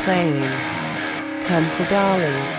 playing Come to Dolly.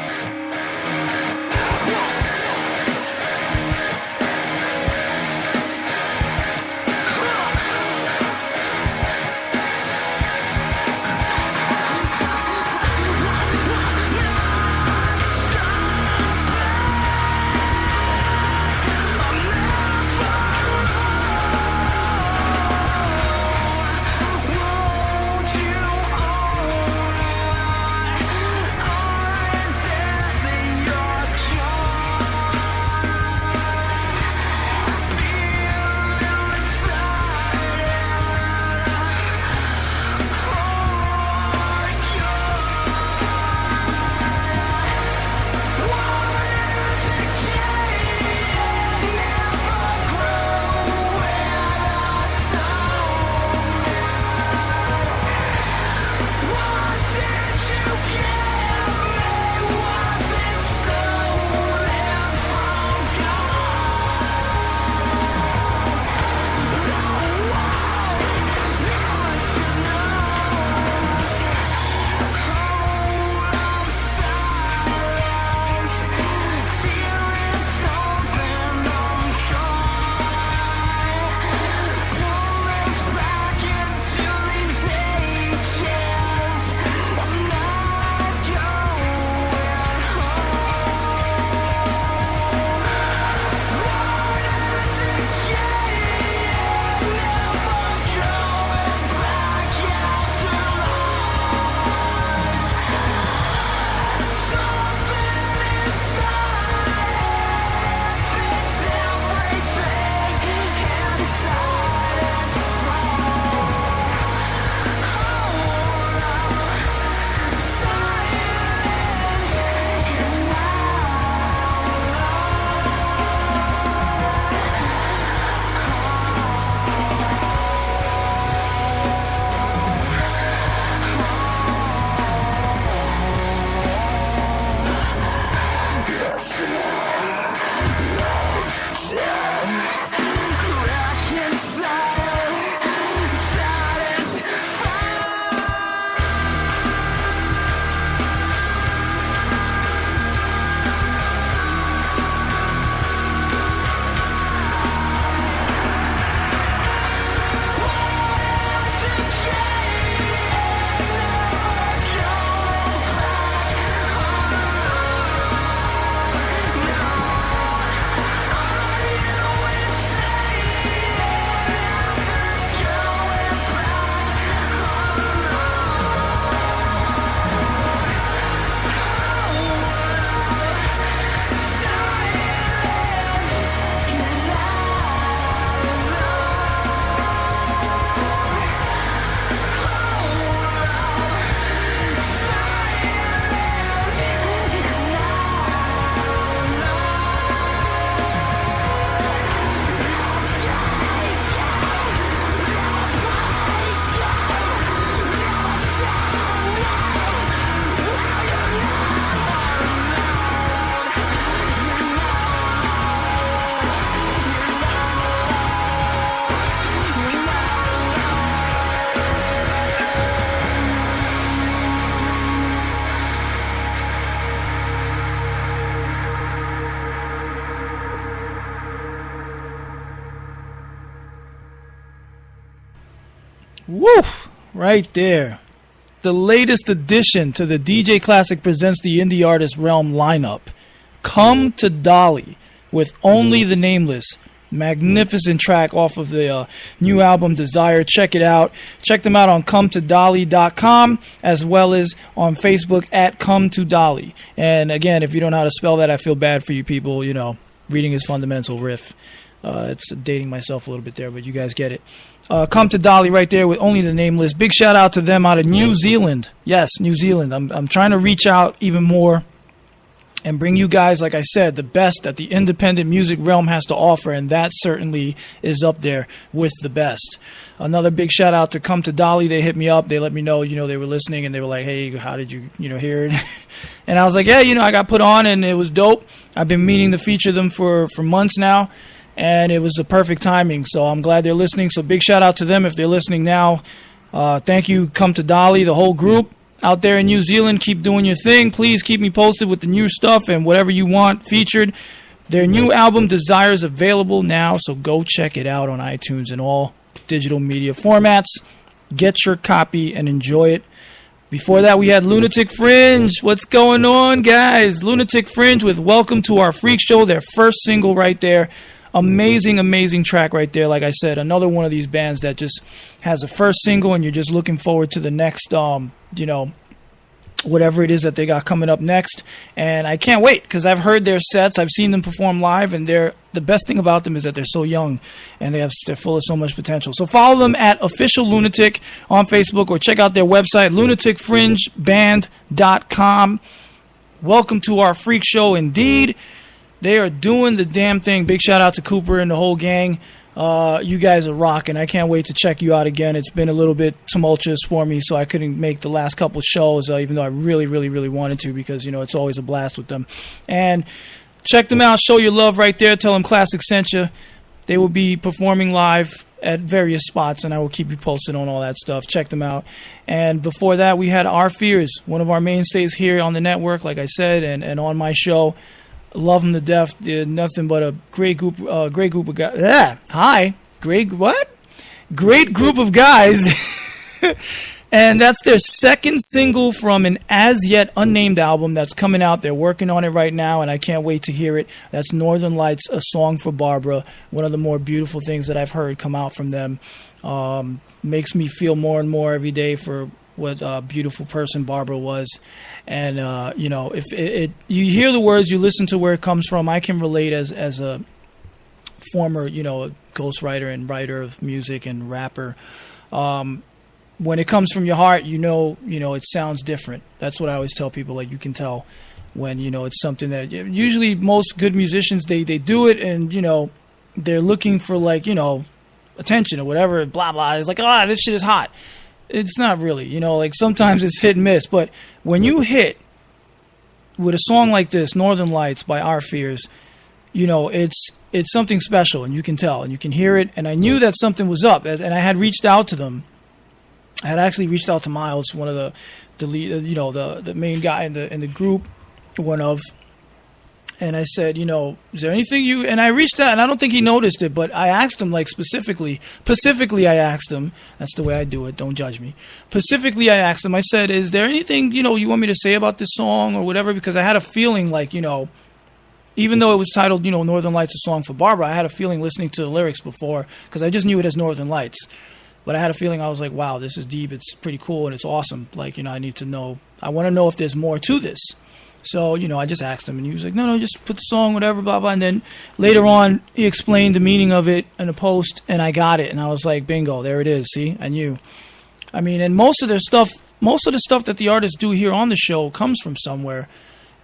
Woof! Right there. The latest addition to the DJ ClaSICK Presents the Indie Artist Realm lineup. Come to Dolly with Only the Nameless. Magnificent track off of the new album Desire. Check it out. Check them out on cometodolly.com as well as on Facebook at Come to Dolly. And again, if you don't know how to spell that, I feel bad for you people. You know, reading is fundamental riff. It's dating myself a little bit there, but you guys get it. Come to Dolly right there with Only the Nameless. Big shout out to them out of New Zealand. Yes, New Zealand. I'm trying to reach out even more and bring you guys, like I said, the best that the independent music realm has to offer, and that certainly is up there with the best. Another big shout out to Come to Dolly. They hit me up. They let me know, they were listening, and they were like, hey, how did you, hear it? And I was like, yeah, I got put on, and it was dope. I've been meaning to feature them for months now. And it was the perfect timing, so I'm glad they're listening. So big shout out to them if they're listening now. Thank you, Come to Dolly, the whole group. out there in New Zealand, keep doing your thing. Please keep me posted with the new stuff and whatever you want featured. Their new album, Desire, is available now, so go check it out on iTunes and all digital media formats. Get your copy and enjoy it. Before that, we had Lunatic Fringe. What's going on, guys? Lunatic Fringe with Welcome to Our Freak Show, their first single right there. Amazing, amazing track right there. Like I said, another one of these bands that just has a first single and you're just looking forward to the next, whatever it is that they got coming up next. And I can't wait because I've heard their sets. I've seen them perform live, and the best thing about them is that they're so young and they're full of so much potential. So follow them at Official Lunatic on Facebook or check out their website, lunaticfringeband.com. Welcome to Our Freak Show, indeed. They are doing the damn thing. Big shout out to Cooper and the whole gang. You guys are rocking. I can't wait to check you out again. It's been a little bit tumultuous for me, so I couldn't make the last couple shows, even though I really, really, really wanted to, because, it's always a blast with them. And check them out. Show your love right there. Tell them ClaSICK sent you. They will be performing live at various spots, and I will keep you posted on all that stuff. Check them out. And before that, we had Our Fears, one of our mainstays here on the network, like I said, and on my show. Love them to death. They're nothing but a great group of guys. Great group of guys. And that's their second single from an as yet unnamed album that's coming out. They're working on it right now, and I can't wait to hear it. That's Northern Lights, A Song for Barbara. One of the more beautiful things that I've heard come out from them. Makes me feel more and more every day for what a beautiful person Barbara was. And, if you hear the words, you listen to where it comes from. I can relate as a former, ghostwriter and writer of music and rapper. When it comes from your heart, it sounds different. That's what I always tell people. Like, you can tell when, it's something that usually most good musicians, they do it and, they're looking for attention or whatever, blah, blah. It's like, this shit is hot. It's not really, sometimes it's hit and miss. But when you hit with a song like this, Northern Lights by Our Fears, it's something special, and you can tell, and you can hear it. And I knew that something was up, and I had reached out to them. I had actually reached out to Miles, one of the lead, the main guy in the group, and I said, is there anything and I reached out, and I don't think he noticed it, but I asked him, specifically I asked him, that's the way I do it, don't judge me. Specifically, I asked him, I said, is there anything, you want me to say about this song or whatever? Because I had a feeling even though it was titled, Northern Lights, A Song for Barbara, I had a feeling listening to the lyrics before, because I just knew it as Northern Lights. But I had a feeling, I was like, wow, this is deep, it's pretty cool, and it's awesome. I need to know, I want to know if there's more to this. So, I just asked him, and he was like, no, just put the song, whatever, blah, blah. And then later on, he explained the meaning of it in a post, and I got it. And I was like, bingo, there it is. See, I knew. I mean, and most of the stuff that the artists do here on the show comes from somewhere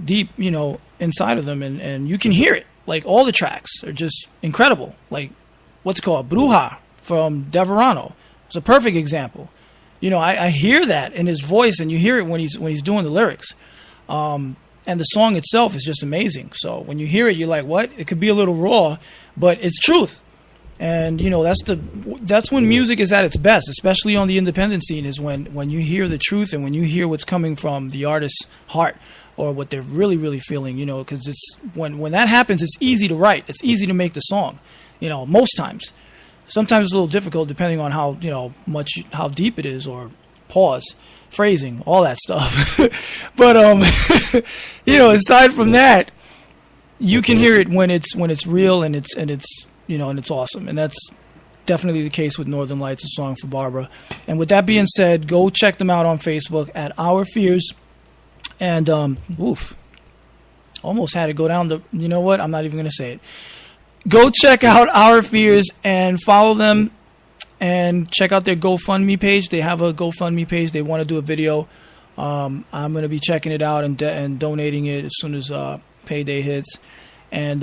deep, inside of them. And you can hear it. All the tracks are just incredible. What's it called? Bruja from Deverano. It's a perfect example. I hear that in his voice, and you hear it when he's doing the lyrics. And the song itself is just amazing. So when you hear it, you're like, what? It could be a little raw, but it's truth. And, that's when music is at its best, especially on the independent scene, is when you hear the truth and when you hear what's coming from the artist's heart or what they're really, really feeling, because it's when that happens, it's easy to write. It's easy to make the song, most times. Sometimes it's a little difficult depending on how, how deep it is, or pause, phrasing, all that stuff. But aside from that, you can hear it when it's real and it's awesome. And that's definitely the case with Northern Lights, A Song for Barbara. And with that being said, go check them out on Facebook at Our Fears. And almost had to go down you know what? I'm not even going to say it. Go check out Our Fears and follow them. And check out their GoFundMe page. They have a GoFundMe page. They want to do a video. I'm going to be checking it out and donating it as soon as payday hits. And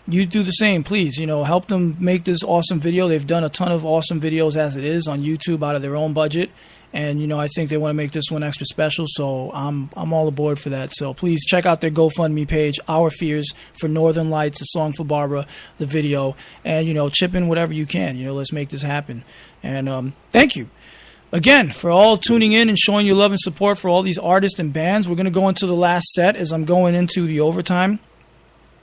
you do the same, please. Help them make this awesome video. They've done a ton of awesome videos as it is on YouTube out of their own budget. And, I think they want to make this one extra special. So I'm all aboard for that. So please check out their GoFundMe page, Our Fears, for Northern Lights, A Song for Barbara, the video. And, chip in whatever you can. Let's make this happen. And thank you. again, for all tuning in and showing your love and support for all these artists and bands, we're going to go into the last set as I'm going into the overtime.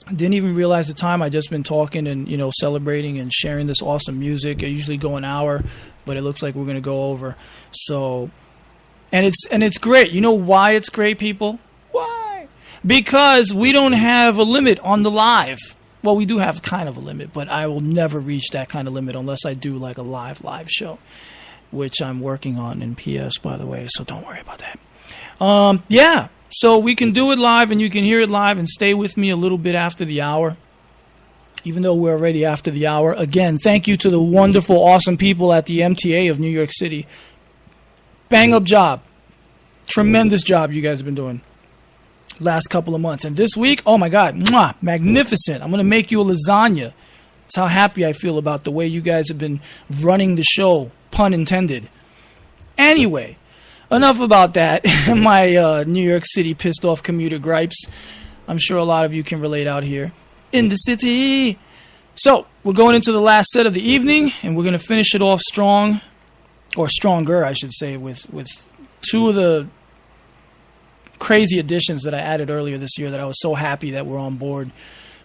I didn't even realize the time. I just been talking and, you know, celebrating and sharing this awesome music. I usually go an hour, but it looks like we're going to go over. So, and it's great. You know why it's great, people? Why? Because we don't have a limit on the live. Well, we do have kind of a limit, but I will never reach that kind of limit unless I do like a live show, which I'm working on in PS, by the way, so don't worry about that. Yeah, so we can do it live, and you can hear it live and stay with me a little bit after the hour, even though we're already after the hour. Again, thank you to the wonderful, awesome people at the MTA of New York City. Bang-up job. Tremendous job you guys have been doing last couple of months. And this week, oh my God, mwah, magnificent. I'm going to make you a lasagna. That's how happy I feel about the way you guys have been running the show, pun intended. Anyway, enough about that. My New York City pissed off commuter gripes. I'm sure a lot of you can relate out here in the city. So, we're going into the last set of the evening, and we're going to finish it off strong, or stronger, I should say, with two of the crazy additions that I added earlier this year that I was so happy that were on board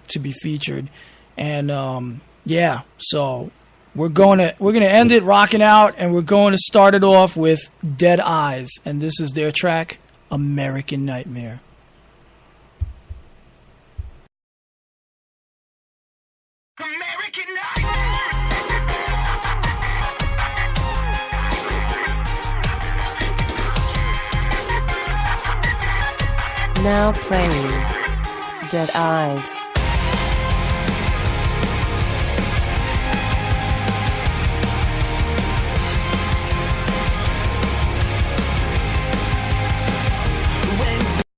to be featured. And yeah, so we're gonna end it rocking out, and we're going to start it off with Dead Eyes, and this is their track American Nightmare. American Nightmare. Now playing Dead Eyes.